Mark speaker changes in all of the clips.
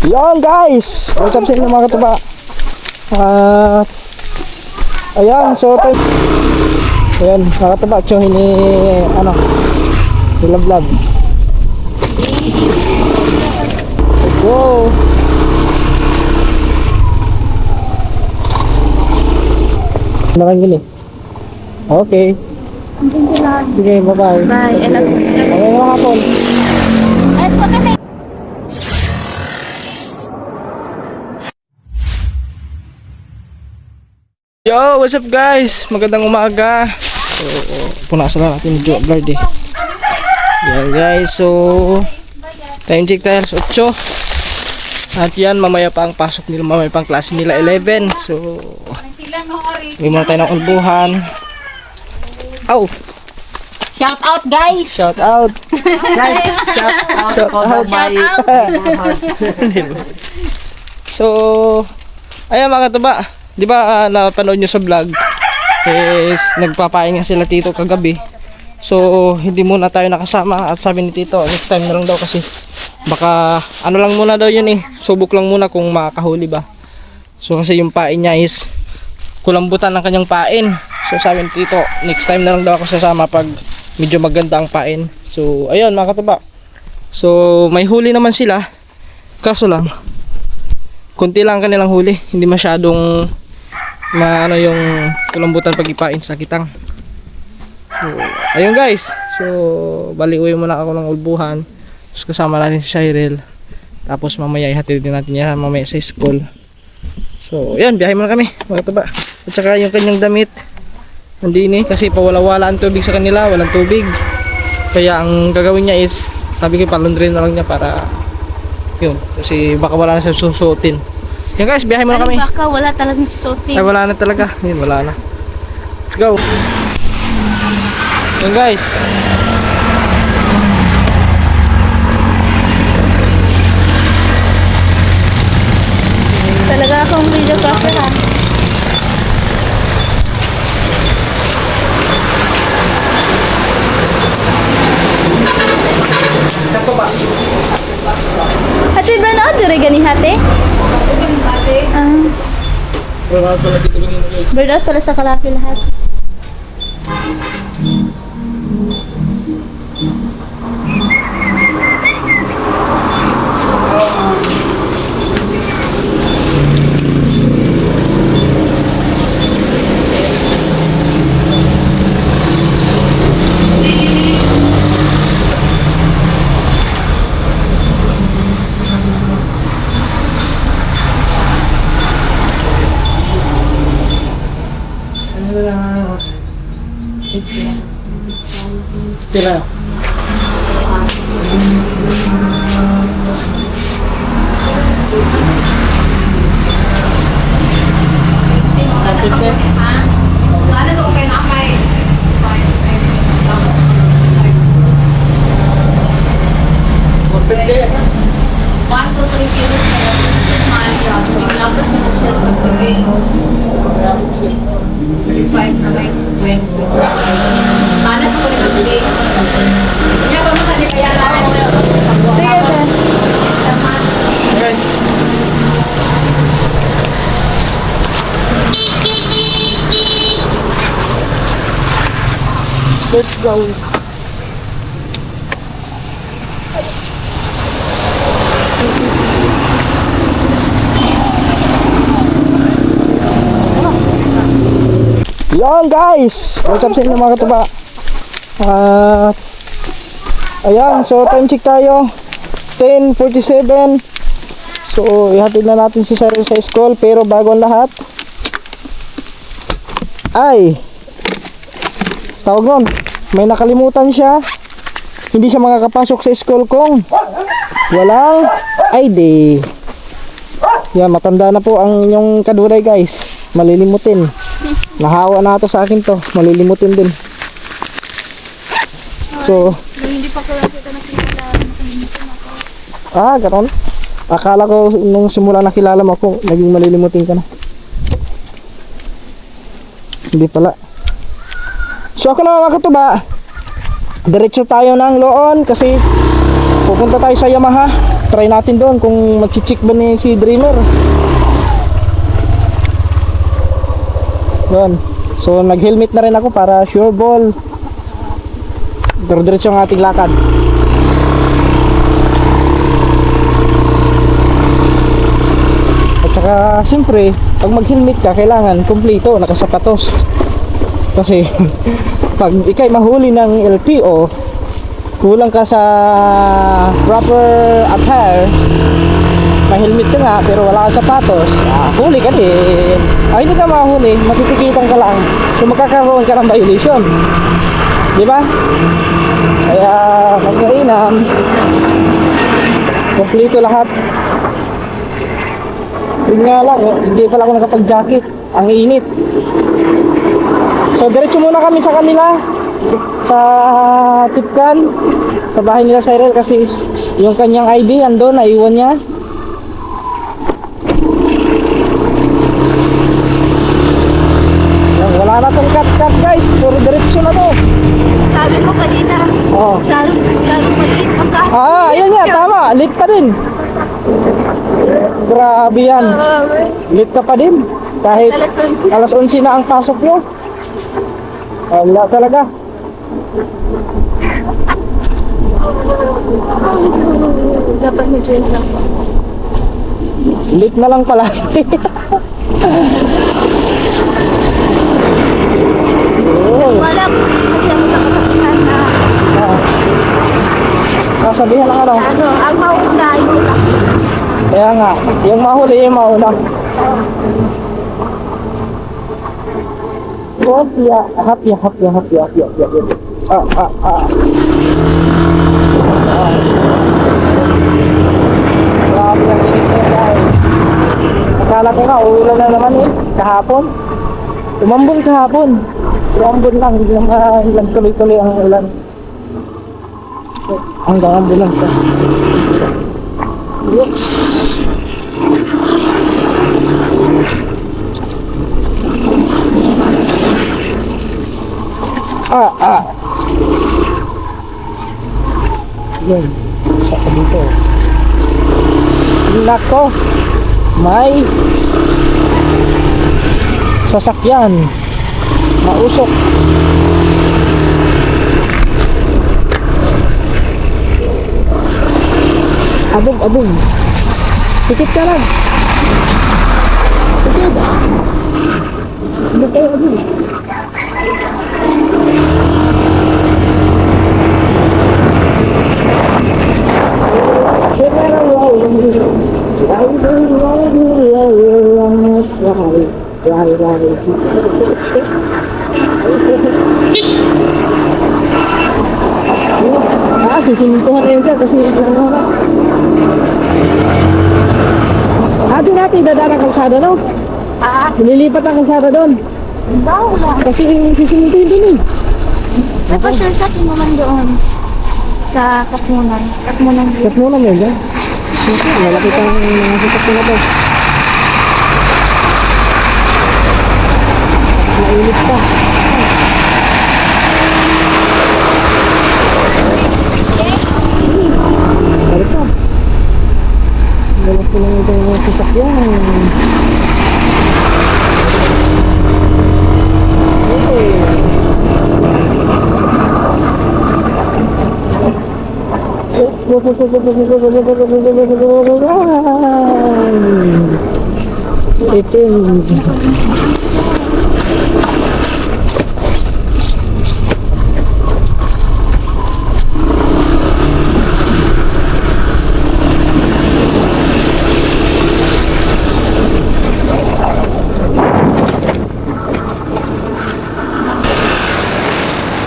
Speaker 1: Yan guys, what's up sa inyo mga katuba? Ayan, so ayan, mga katuba, tiyong nilablab. Let's go. Nakangili. Okay. Sige, bye-bye.
Speaker 2: Bye. I love you.
Speaker 1: Okay, mga hapon.
Speaker 2: Let's go kami.
Speaker 1: Yo, what's up guys? Magandang umaga. So, punasan lang natin medyo blurred eh. Yan guys, so time check tayo alas 8. At yan, mamaya pa ang pasok nila, mamaya pa ang klase nila 11. So, may muna tayo ng ulbuhan. Oh,
Speaker 2: Shout out guys.
Speaker 1: shout out.
Speaker 3: Guys, shout out my
Speaker 1: So, ayan mga katuba. Di ba napanood nyo sa vlog is nagpapahinga sila tito kagabi. So, hindi muna tayo nakasama at sabi ni tito, next time na lang daw kasi baka ano lang muna daw yun eh. Subok lang muna kung makakahuli ba. So, kasi yung pain niya is kulambutan ng kanyang pain. So, sabi ni tito, next time na lang daw ako sasama pag medyo maganda ang pain. So, ayun mga katuba. So, may huli naman sila. Kaso lang, kunti lang kanilang huli. Hindi masyadong yung kulambutan pag-ipain sa kitang. So, ayun guys. So, bali uwi muna ako ng ulbuhan. Tapos kasama natin si Cyril. Tapos mamaya ihatid din natin yan mamaya sa school. So, ayun, biyahe muna kami mga katuba. At saka yung kanyang damit nandini kasi pawala-wala ang tubig sa kanila, walang tubig. Kaya ang gagawin niya is, sabi ko palundrin na lang niya para yun, kasi baka wala na siya susuotin. Yan guys, biyahe muna kami.
Speaker 2: Baka wala talagang susuotin.
Speaker 1: Ay wala na talaga, yun wala na. Let's go. Yan guys.
Speaker 2: Talaga akong videographer ha.
Speaker 1: Kato ba?
Speaker 2: Hati brand out dire gani hati?
Speaker 1: Wala na pala dito ganyan guys.
Speaker 2: Bird out pala sa Kalapi lahat.
Speaker 1: Tira. Let's go. Yan guys, what's up sa inyo mga katuba? Ayan, so time check tayo 10:47. So ihatid na natin si Cyril sa school. Pero bago ang lahat ay tawag nun, may nakalimutan siya. Hindi siya makakapasok sa school kung walang ID. Yan, matanda na po ang inyong kaduray guys. Malilimutin. Nahawa na ito sa akin to. Malilimutin din. So,
Speaker 2: Hindi pa ko nakita na kilala.
Speaker 1: ganon. Akala ko nung simula nakilala mo ako, naging malilimutin ka na. Hindi pala. So ako na mga katuba, diretso tayo ng Loon kasi pupunta tayo sa Yamaha. try natin doon kung mag-check ba ni si Dreamer. Doon. So nag-helmet na rin ako para sure ball. Diretso ang ating lakad. At saka siyempre, pag mag-helmet ka, kailangan kumpleto, nakasapatos. Kasi pag ikay mahuli ng LTO, kulang ka sa proper attire, may helmet ka nga pero wala kang sapatos, huli ka din. Hindi ka mahuli, matitikitan ka lang, so magkakaroon ka ng violation, di ba? Kaya magkainam, kompleto lahat. Yun nga lang, hindi pala ako nakapag-jacket, ang init. So diretso muna kami sa kanila, sa Tipkan, sa bahay nila Cyril, kasi yung kanyang ID andun, naiwan niya. Wala na tong cut guys, puro diretso na to.
Speaker 2: Sabi mo kanina,
Speaker 1: Oo.
Speaker 2: lalo maliit ang kaso.
Speaker 1: Ayun nga, tama, late pa din. Grabe yan, late ka pa din. Kahit alas 11 na ang pasok nyo. Wala talaga.
Speaker 2: Dapat may drink lang.
Speaker 1: Late na lang pala.
Speaker 2: Wala po kasi ang nakatapihan na
Speaker 1: Sasabihan lang ano.
Speaker 2: ang mauna yung
Speaker 1: Kaya nga, yung mahuli yung mauna. Hapya. Grabe ang init na guys. Akala ko nga, uulan na naman kahapon. Umambon kahapon. Umambon lang, lang tuloy-tuloy ang ulan. Hanggang ambon lang siya. Yan, isa pa dito. Nako, may sasakyan mausok. Abog. Tikit ka lang. Tikit. Hindi kayo abog. Sisintuhan na yun dyan kasi doon natin dadaan ang kalsada, no? Nililipat ang kalsada doon. Kasi sisintuhin din eh.
Speaker 2: Saka shortcut mo man doon sa Katmunan.
Speaker 1: Katmunan yun dyan. Malapit ang mga sasakyan na to. Mainit pa. Balik pa. Balik ko lang ito yung mga sasakyan. Itim.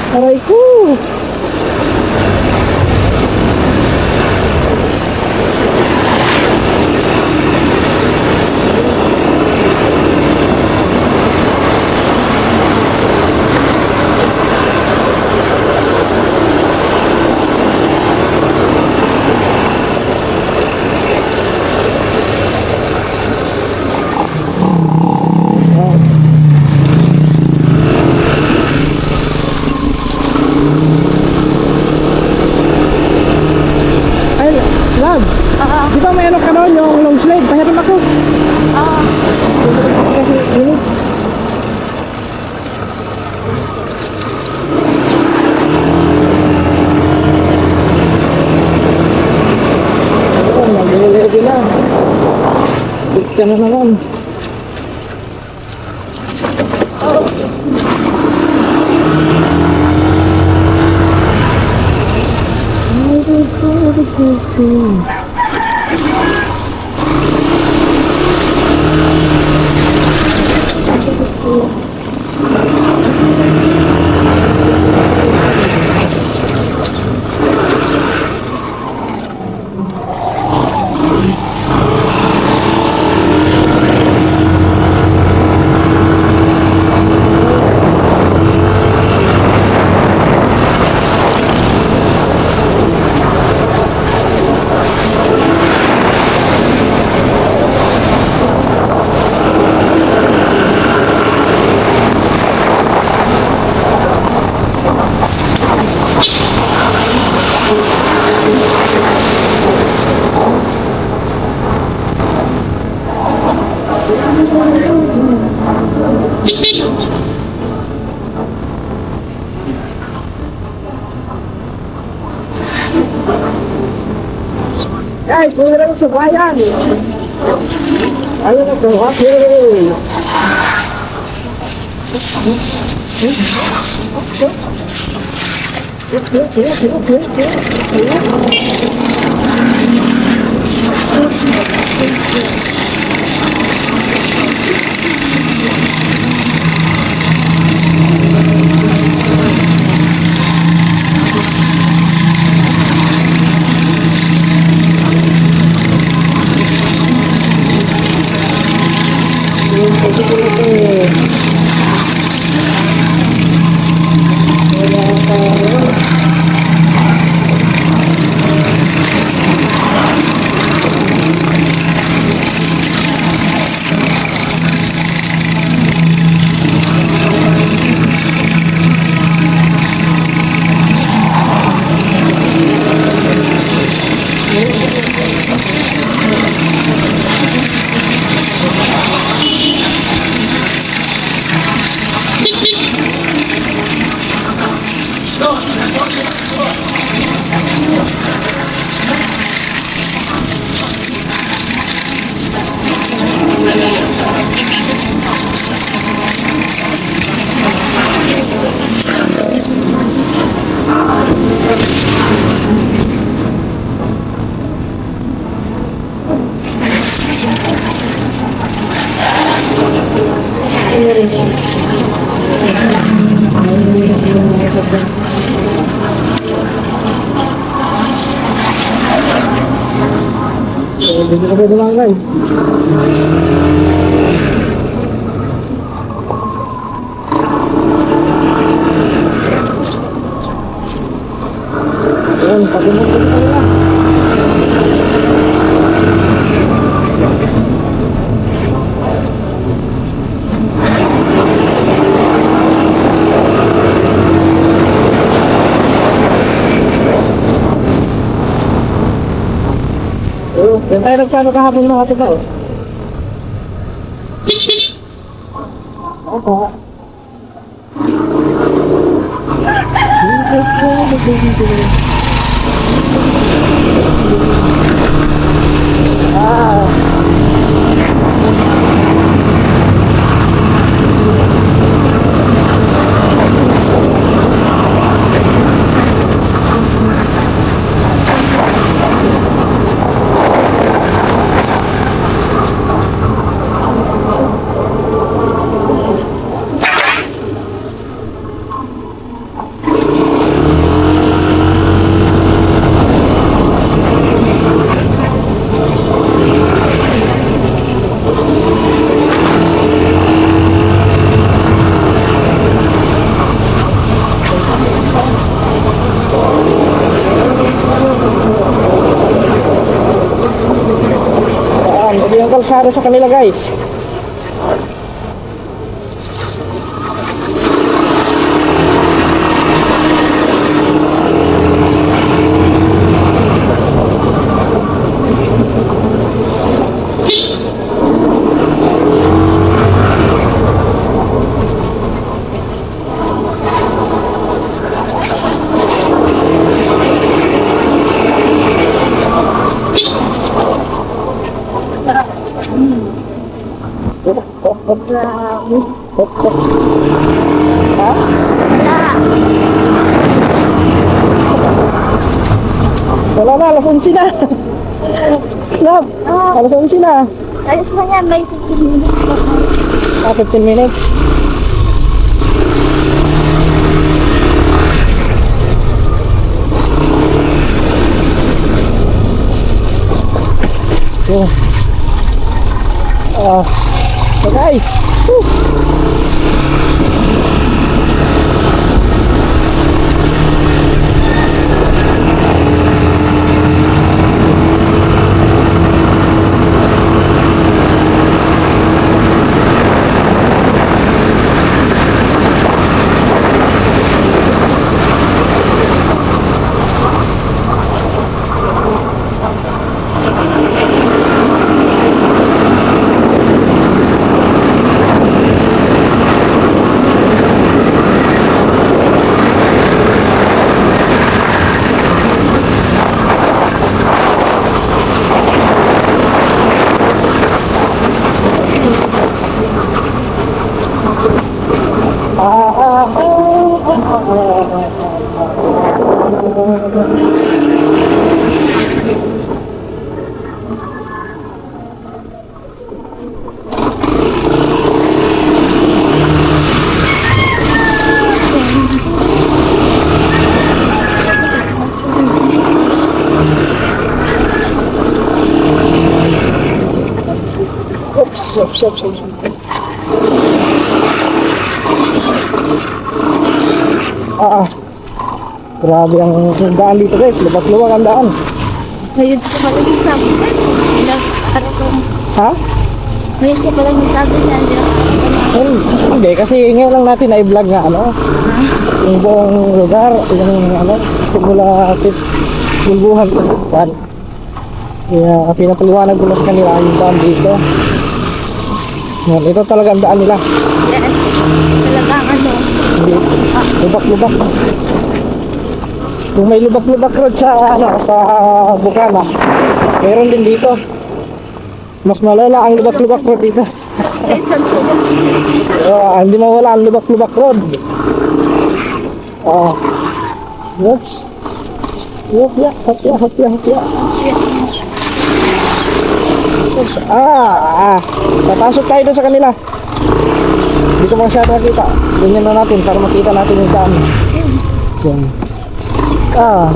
Speaker 1: Aray ko. slide, pahiram ako.
Speaker 2: Ah,
Speaker 1: Ayun, nag-ready na. Bit ka na naman. Ay, pwede lang sa bayan. Ayun na po, okay. Dito ka pwede mga guys. Ayan, patunod ko na nila. Yan tayo nagplano kahapon mga katiba eh. Opo. Yung kalsada sa kanila guys.
Speaker 2: Grabe.
Speaker 1: Hop, hop. Ha?
Speaker 2: Wala.
Speaker 1: Wala na, alas 11 na. Love, alas 11 na.
Speaker 2: Ayos na yan, may 15 minutes pa.
Speaker 1: 15 minutes. So, so guys, woo. Oops. Grabe ang daan dito guys, lubak-lubak ang daan.
Speaker 2: Ngayon ko pala yung sabi niya. Ilang araw ko.
Speaker 1: Ha?
Speaker 2: Ngayon ko pala yung sabi niya.
Speaker 1: Hindi, kasi ngayon lang natin na-vlog nga ano, yung buong lugar, yung ano, simula bulbuhan sa buwan. Kaya pinapaliwanag ko na sa kanila yung daan dito. Yan, ito talaga ang daan nila.
Speaker 2: Yes. Talagang ano.
Speaker 1: Hindi, lubak-lubak. Kung may lubak-lubak road sa ano, sa Bukana, meron din dito. Mas malala ang lubak-lubak road dito.
Speaker 2: Saan sila?
Speaker 1: Hindi mawala ang lubak-lubak road. Oops. Hopya. Oops. Papasok tayo doon sa kanila. Hindi ko masyado makita. Ganyan na natin para makita natin yung daan. Yan. Yeah.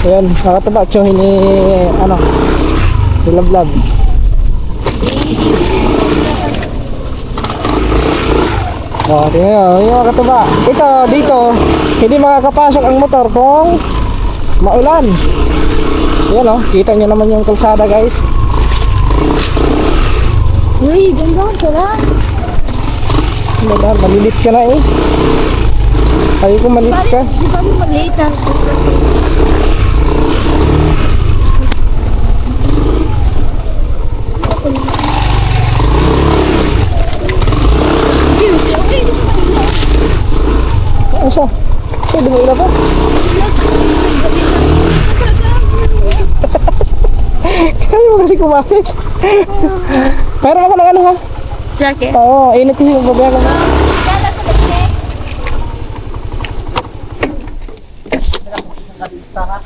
Speaker 1: Ayan, nakataba tso ini ano, nilablab. Tingnan yung nakataba. Ito, dito, hindi makakapasok ang motor kung maulan. Ayan o, kita nyo naman yung kalsada guys.
Speaker 2: Uy, ganda pala.
Speaker 1: Malilit ka na eh. Ayaw ko malilit ka.
Speaker 2: Di ba mo maliit na? Kasi
Speaker 1: Ano siya? Siya, di mo ila pa? Kaya mo kasi kumapit. Meron ako ng ano ha?
Speaker 2: jacket.
Speaker 1: Oo, init yung babayaran mo.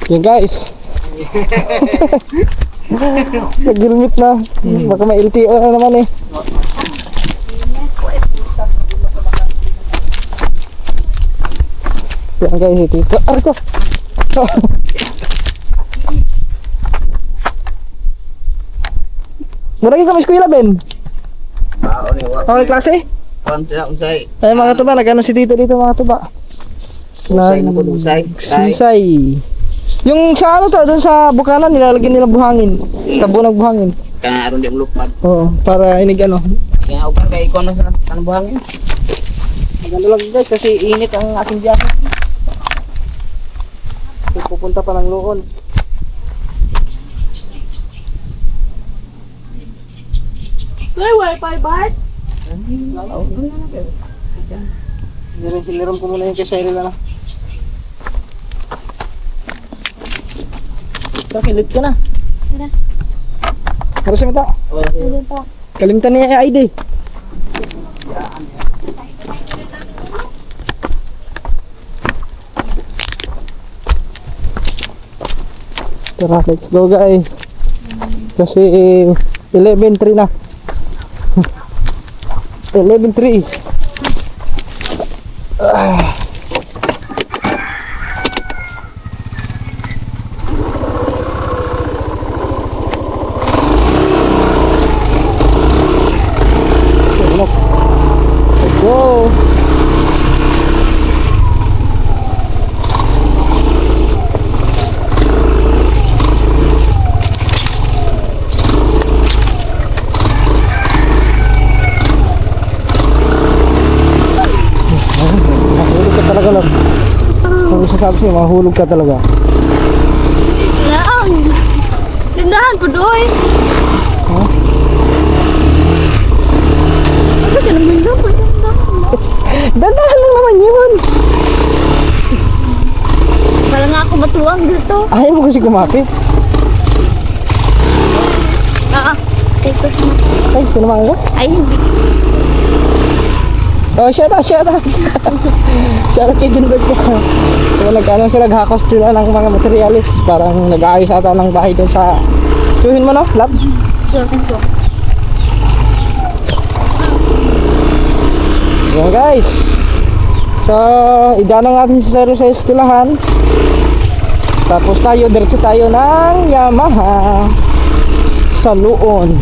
Speaker 1: Yan guys. Nag-gilmit na. Baka may LTO na naman eh. Yan guys, ito. Arko! Mura kayo sa may eskwela, Ben? Okay, klase?
Speaker 3: Usay.
Speaker 1: Ay, mga tuba, nag-ano si Tito dito, mga tuba.
Speaker 3: Usay na po, usay.
Speaker 1: Sinsay. Yung sa ano to, doon sa Bukana, nilalagyan nila buhangin. Sa tabunang buhangin.
Speaker 3: Kaya aron di ang lupad.
Speaker 1: Oo, para inig ano.
Speaker 3: Kaya upan kay ikaw na sa buhangin.
Speaker 1: Magano lang guys, kasi init ang aking biyahe. Pupunta pa ng Loon.
Speaker 2: May wifi, Bart?
Speaker 1: Niliram ko muna yung kay Cyril na. Tara, kilit ka na.
Speaker 2: Tara.
Speaker 1: Tara sa mata.
Speaker 2: Ano pa?
Speaker 1: Kalimtan niya ay ID. Tara, let's go guys. Kasi 11:03 na. 11:03. Let's go. Mahulog ka talaga lang. Kung sasabi sa'yo, mahulog ka talaga.
Speaker 2: Lang. Tindahan po doy.
Speaker 1: Ha?
Speaker 2: Ano ka naman doon?
Speaker 1: Dandahan lang naman yun.
Speaker 2: Wala nga ako matuwang dito.
Speaker 1: Ayaw mo kasi kumapit.
Speaker 2: Ito sa
Speaker 1: Ay, sinamahan ka?
Speaker 2: Ay, hindi.
Speaker 1: Oh, shut up. Shut up kay Junbert ka. So, nag-ano sila, naghakos sila ng mga materialis. Parang nag-aayos ata ng bahay doon sa... Suhin mo no, lab?
Speaker 2: Sure ko.
Speaker 1: Yan guys. So, idanong natin si Sero sa eskwelahan. Tapos tayo, diretso tayo ng Yamaha sa Luon.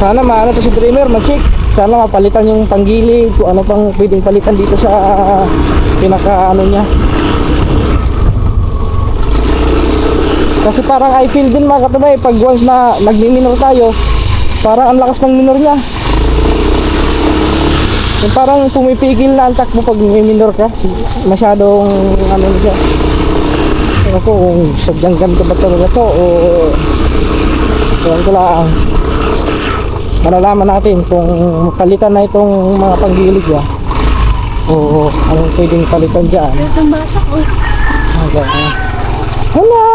Speaker 1: Sana maano to si Dreamer, mag-check. Sana mapalitan yung panggilid, kung ano pang pwedeng palitan dito sa pinaka ano niya. Kasi parang I feel din mga katabay, pag once na nagmi-minor tayo, parang ang lakas ng minor niya. Yung parang pumipigil na ang takbo pag minor ka. Masyadong ano siya. Ano ko kung sadyang ganito ba talaga to o ewan ko lang. Malalaman natin kung palitan na itong mga panggilid niya o anong pwedeng palitan dyan.
Speaker 2: Ito ang bata ko.
Speaker 1: Okay. Hello!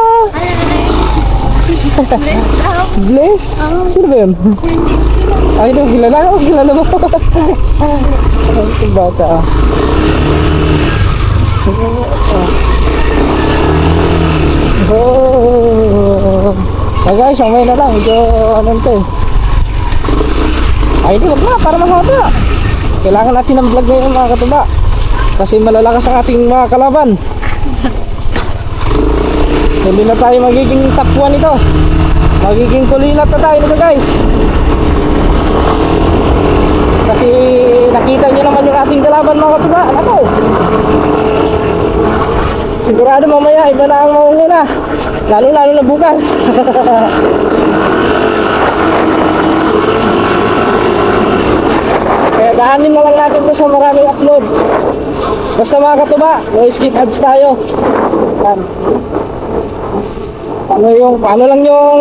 Speaker 2: Bless daw.
Speaker 1: Bless? Sino ba yun? Ay, ito, kilala ko, kilala mo. Itong bata ah. Oh. Ah guys, mamaya na lang. Ito, ano ito eh. Ay, di, wag na, para mahaba. Kailangan natin ng vlog ngayon mga katuba. Kasi malalakas ang ating mga kalaban. Hindi na tayo magiging takbuhan ito. Magiging kulilat na tayo nito guys. Kasi nakita nyo naman yung ating kalaban mga katuba. Ano? Sigurado mamaya iba na ang maunguna. Lalo na bukas. Kaya daanin na lang natin ito sa maraming upload. Basta mga katuba, no skip ads tayo. Yan. Paano lang yung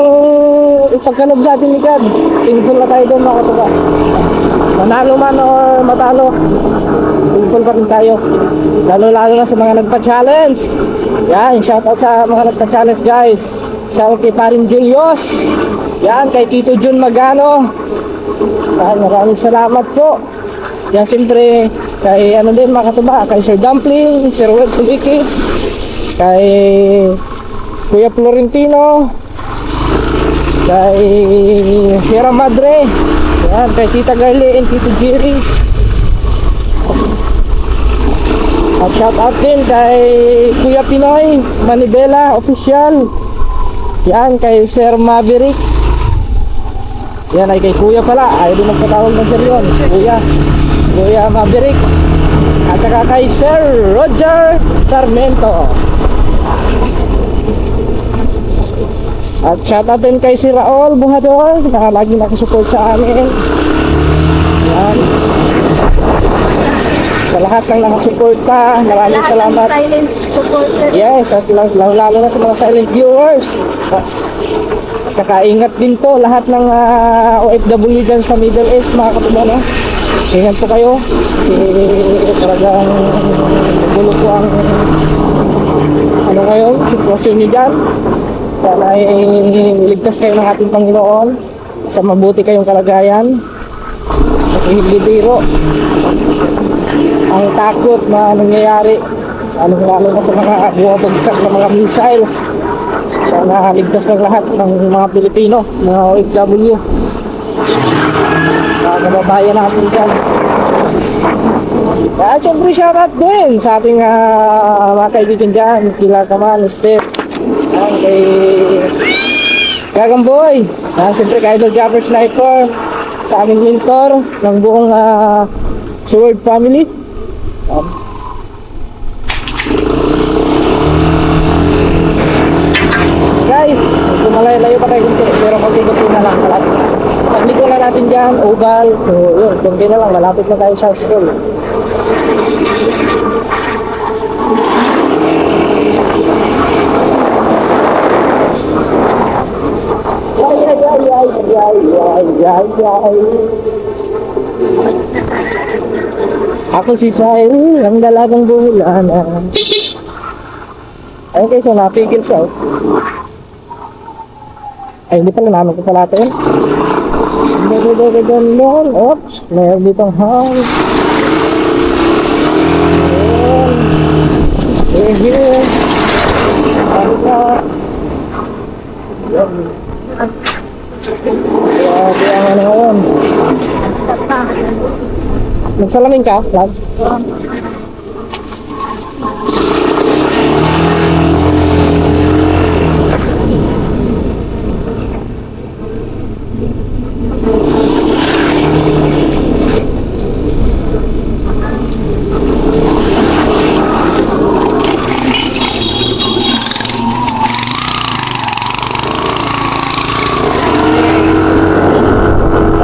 Speaker 1: ipagkanob sa atin ni God. Thankful na tayo doon mga katuba. Manalo man o matalo, thankful pa rin tayo. Lalo na sa mga nagpa-challenge. Yan, shoutout sa mga nagpa-challenge guys. Shoutout kay Parin Julius. Yan, kay Tito Jun Magano. Maraming salamat po. Yan, siyempre kay ano din mga katuba, kay Sir Dumpling, Sir Web Tulikit, kay Kuya Florentino, kay Sierra Madre, yan, kay Tita Garly and Tito Jerry. At shout out din kay Kuya Pinoy Manibela Official. Yan, kay Sir Maverick. Yan ay kay Kuya pala, ayaw din magpatawag ng Sir yun, Kuya Maverick. At saka kay Sir Roger Sarmento. At shoutout din kay si Raul Buhador na lagi nakasupport sa amin. Yan. Sa lahat lahat ng nakasuporta. Maraming
Speaker 2: Lahat
Speaker 1: salamat.
Speaker 2: ng silent supporter.
Speaker 1: Yes, at lalo na sa mga silent viewers. At saka ingat din po lahat ng OFW dyan sa Middle East, mga katumbano. Ingat po kayo. Talagang magulo po ang ano ngayon, sitwasyon nyo dyan. Sana ay iligtas kayo ng ating Panginoon sa mabuti kayong kalagayan. At hindi biro ang takot na nangyayari, lalo na sa mga buwabagsak na mga missiles. Sana ligtas ng lahat ng mga Pilipino, mga OFW, mga kababayan natin dyan. At syempre shoutout din sa ating mga kaibigan dyan, kila Kaman, Steph, kay Gagamboy, syempre kay Idol Jabber Sniper, sa aming mentor ng buong Sword family. Guys, lumalayo pa tayo kunti, pero konti-kunti na lang. Pagliko na natin dyan, oval, so yun, kunti na lang, malapit na tayo sa school. Ako si Sail, ang dalagang bulanan. Ayun kayo sa napigil siya. Ay, hindi pala namin ko pala natin. Oops, mayroon ditong house. Ayun. Here. Ano ka? Yan. Grabe ang ano ngayon. Nagsalamin ka, Vlad?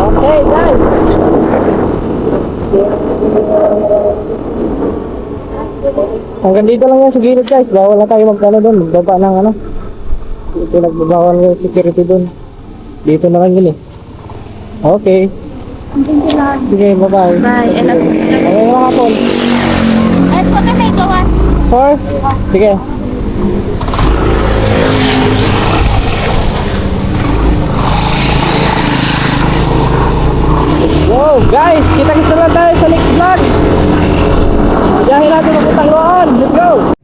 Speaker 1: Okay, guys. Hanggang dito lang yan sa gilid, guys. Bawal na tayo magkano doon. Magbaba ng ano. Pinagbabawal yung security doon. Dito na lang yun eh. Okay. Sige, bye-bye.
Speaker 2: Bye. I love you.
Speaker 1: Ngayon mga kapon.
Speaker 2: Let's go to may gawas.
Speaker 1: 4? Sige. Let's go, guys. Kita-kita lang tayo sa next vlog. Biyahe natin mapuntang Loan. Let's go.